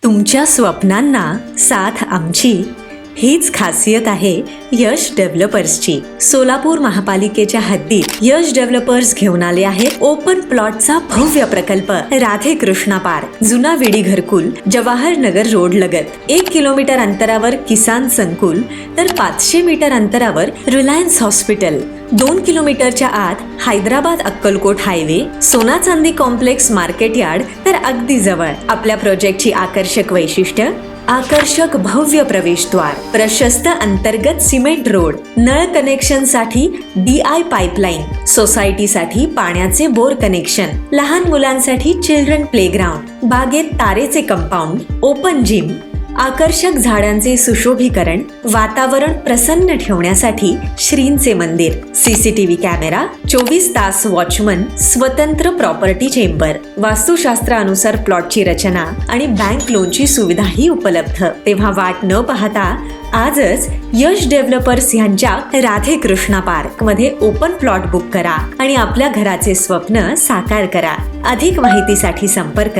तुमच्या स्वप्नांना साथ आमची, हीच खासियत आहे यश डेव्हलपर्सची. सोलापूर महापालिकेच्या हद्दीत यश डेव्हलपर्स घेऊन आले आहेत ओपन प्लॉटचा भव्य प्रकल्प राधे कृष्णा पार्क. जुना विडी घरकुल जवाहर नगर रोड लगत. 1 किलोमीटर अंतरावर किसान संकुल, तर 500 मीटर अंतरावर रिलायन्स हॉस्पिटल. 2 किलोमीटरच्या आत हैदराबाद अक्कलकोट हायवे, सोना चांदी कॉम्प्लेक्स मार्केट यार्ड तर अगदी जवळ. आपल्या प्रोजेक्टची आकर्षक वैशिष्ट्य: आकर्षक भव्य प्रवेशद्वार, प्रशस्त अंतर्गत सिमेंट रोड, नळ कनेक्शन साठी DI पाईपलाईन, सोसायटीसाठी पाण्याचे बोर कनेक्शन, लहान मुलांसाठी चिल्ड्रन प्लेग्राऊंड, बागेत तारेचे कंपाऊंड, ओपन जिम, आकर्षक झाडांचे सुशोभीकरण, वातावरण प्रसन्न ठेवण्यासाठी श्रींचे मंदिर, CCTV कॅमेरा, 24 तास वॉचमन, स्वतंत्र प्रॉपर्टी चेंबर, वास्तुशास्त्रानुसार प्लॉटची रचना आणि बँक लोनची सुविधाही उपलब्ध. तेव्हा वाट न पाहता आजच यश डेव्हलपर्स यांच्या राधे कृष्णा पार्क मध्ये ओपन प्लॉट बुक करा आणि आपल्या घराचे स्वप्न साकार करा. अधिक माहितीसाठी संपर्क